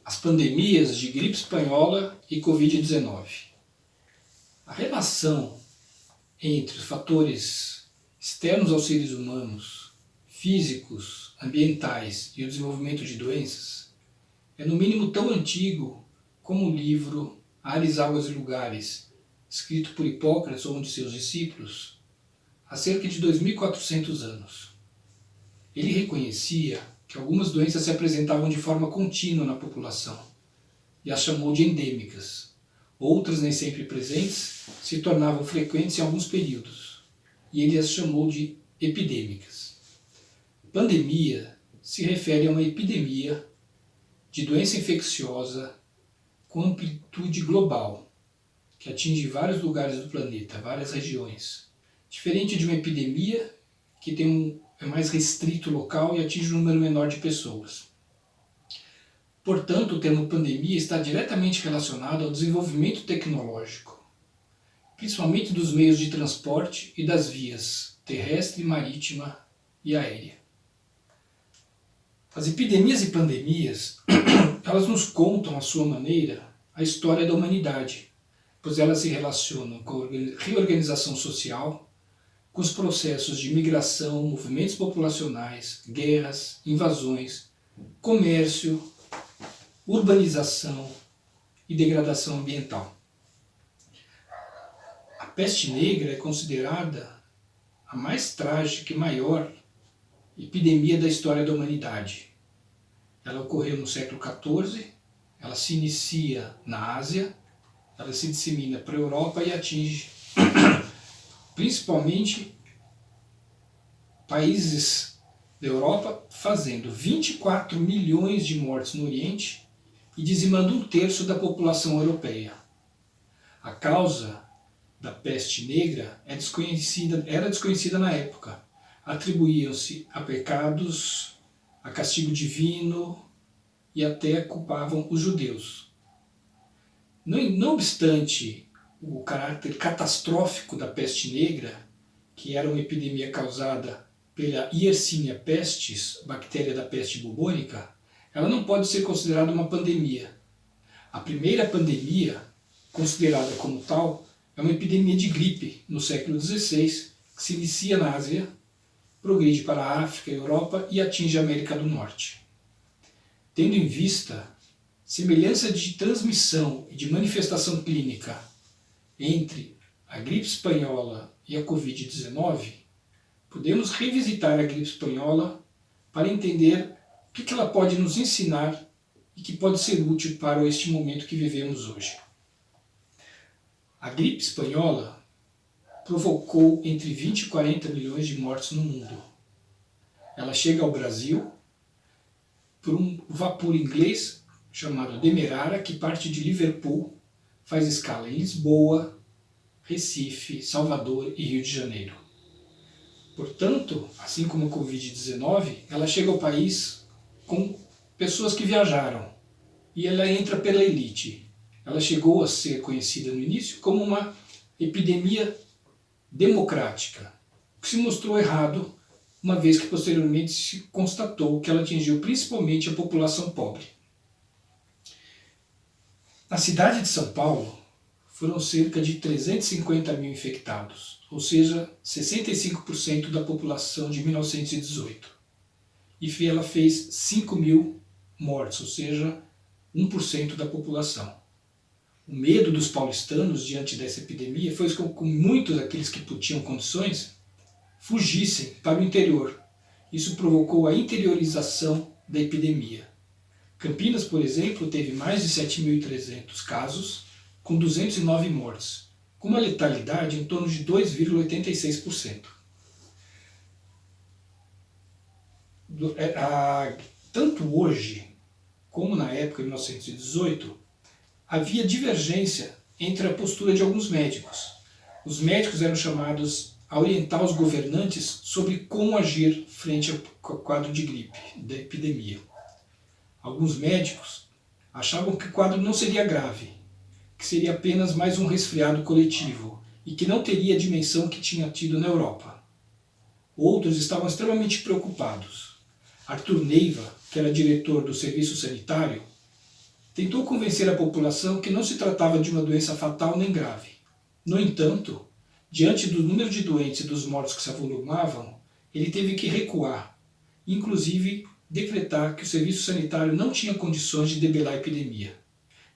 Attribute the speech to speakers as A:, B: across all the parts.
A: as pandemias de gripe espanhola e Covid-19. A relação entre os fatores externos aos seres humanos, físicos, ambientais e o desenvolvimento de doenças é no mínimo tão antigo como o livro Ares, Águas e Lugares, escrito por Hipócrates ou um de seus discípulos, há cerca de 2.400 anos. Ele reconhecia que algumas doenças se apresentavam de forma contínua na população e as chamou de endêmicas. Outras, nem sempre presentes, se tornavam frequentes em alguns períodos e ele as chamou de epidêmicas. Pandemia se refere a uma epidemia de doença infecciosa com amplitude global, que atinge vários lugares do planeta, várias regiões. Diferente de uma epidemia, que é mais restrito local e atinge um número menor de pessoas. Portanto, o termo pandemia está diretamente relacionado ao desenvolvimento tecnológico, principalmente dos meios de transporte e das vias terrestre, marítima e aérea. As epidemias e pandemias, elas nos contam, à sua maneira, a história da humanidade, pois elas se relacionam com a reorganização social, com os processos de migração, movimentos populacionais, guerras, invasões, comércio, urbanização e degradação ambiental. A peste negra é considerada a mais trágica e maior epidemia da história da humanidade. Ela ocorreu no século XIV, ela se inicia na Ásia, ela se dissemina para a Europa e atinge principalmente países da Europa, fazendo 24 milhões de mortes no Oriente e dizimando 1/3 da população europeia. A causa da peste negra era desconhecida na época. Atribuíam-se a pecados, a castigo divino e até culpavam os judeus. Não obstante o caráter catastrófico da peste negra, que era uma epidemia causada pela Yersinia pestis, bactéria da peste bubônica, ela não pode ser considerada uma pandemia. A primeira pandemia, considerada como tal, é uma epidemia de gripe no século XVI, que se inicia na Ásia, progride para a África e Europa e atinge a América do Norte. Tendo em vista semelhança de transmissão e de manifestação clínica entre a gripe espanhola e a Covid-19, podemos revisitar a gripe espanhola para entender o que ela pode nos ensinar e que pode ser útil para este momento que vivemos hoje. A gripe espanhola provocou entre 20 e 40 milhões de mortes no mundo. Ela chega ao Brasil por um vapor inglês chamado Demerara, que parte de Liverpool, faz escala em Lisboa, Recife, Salvador e Rio de Janeiro. Portanto, assim como a Covid-19, ela chega ao país com pessoas que viajaram e ela entra pela elite. Ela chegou a ser conhecida no início como uma epidemia democrática, o que se mostrou errado, uma vez que posteriormente se constatou que ela atingiu principalmente a população pobre. Na cidade de São Paulo, foram cerca de 350 mil infectados, ou seja, 65% da população de 1918. E ela fez 5 mil mortes, ou seja, 1% da população. O medo dos paulistanos diante dessa epidemia foi que muitos daqueles que tinham condições fugissem para o interior. Isso provocou a interiorização da epidemia. Campinas, por exemplo, teve mais de 7.300 casos, com 209 mortes, com uma letalidade em torno de 2,86%. Tanto hoje, como na época de 1918, havia divergência entre a postura de alguns médicos. Os médicos eram chamados a orientar os governantes sobre como agir frente ao quadro de gripe, da epidemia. Alguns médicos achavam que o quadro não seria grave, que seria apenas mais um resfriado coletivo e que não teria a dimensão que tinha tido na Europa. Outros estavam extremamente preocupados. Arthur Neiva, que era diretor do serviço sanitário, tentou convencer a população que não se tratava de uma doença fatal nem grave. No entanto, diante do número de doentes e dos mortos que se avolumavam, ele teve que recuar, inclusive decretar que o serviço sanitário não tinha condições de debelar a epidemia.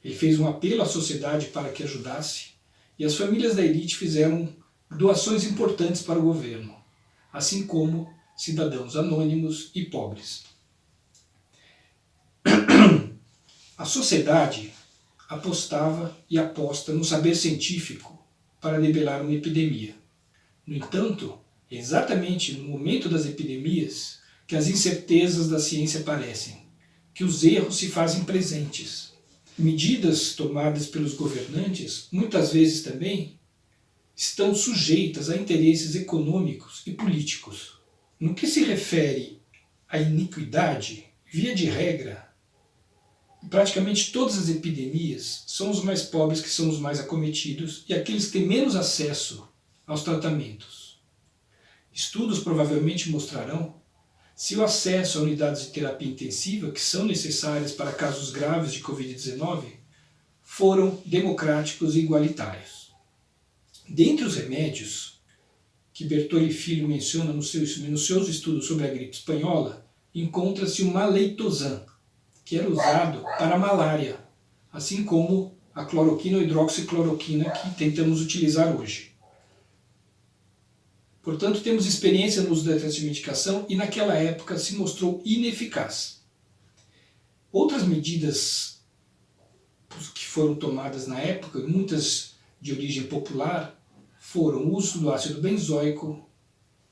A: Ele fez um apelo à sociedade para que ajudasse, e as famílias da elite fizeram doações importantes para o governo, assim como cidadãos anônimos e pobres. A sociedade apostava e aposta no saber científico para debelar uma epidemia. No entanto, é exatamente no momento das epidemias que as incertezas da ciência aparecem, que os erros se fazem presentes. Medidas tomadas pelos governantes, muitas vezes também, estão sujeitas a interesses econômicos e políticos. No que se refere à iniquidade, via de regra, praticamente todas as epidemias são os mais pobres que são os mais acometidos e aqueles que têm menos acesso aos tratamentos. Estudos provavelmente mostrarão se o acesso a unidades de terapia intensiva, que são necessárias para casos graves de Covid-19, foram democráticos e igualitários. Dentre os remédios que Bertolli Filho menciona nos seus estudos sobre a gripe espanhola, encontra-se o Maleitosan, que era usado para a malária, assim como a cloroquina ou hidroxicloroquina que tentamos utilizar hoje. Portanto, temos experiência no uso dessa medicação e naquela época se mostrou ineficaz. Outras medidas que foram tomadas na época, muitas de origem popular, foram o uso do ácido benzoico,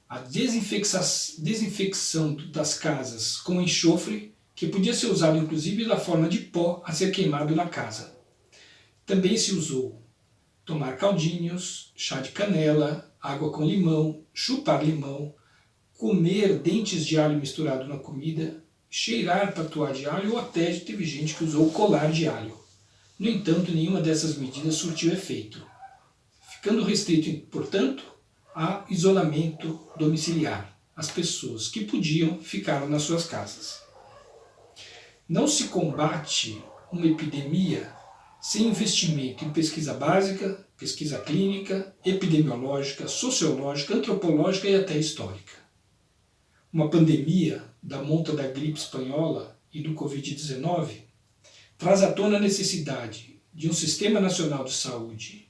A: a desinfecção das casas com enxofre, que podia ser usado inclusive da forma de pó a ser queimado na casa. Também se usou tomar caldinhos, chá de canela, água com limão, chupar limão, comer dentes de alho misturado na comida, cheirar patuá de alho ou até teve gente que usou colar de alho. No entanto, nenhuma dessas medidas surtiu efeito, ficando restrito, portanto, a isolamento domiciliar. As pessoas que podiam ficaram nas suas casas. Não se combate uma epidemia sem investimento em pesquisa básica, pesquisa clínica, epidemiológica, sociológica, antropológica e até histórica. Uma pandemia da monta da gripe espanhola e do Covid-19 traz à tona a necessidade de um sistema nacional de saúde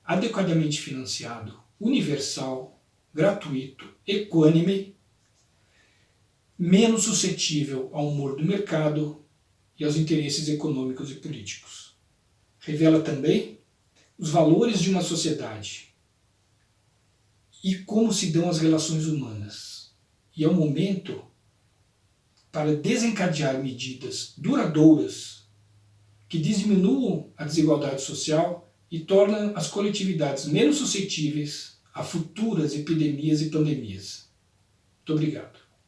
A: adequadamente financiado, universal, gratuito, equânime, menos suscetível ao humor do mercado e aos interesses econômicos e políticos. Revela também os valores de uma sociedade e como se dão as relações humanas. E é um momento para desencadear medidas duradouras que diminuam a desigualdade social e tornam as coletividades menos suscetíveis a futuras epidemias e pandemias. Muito obrigado.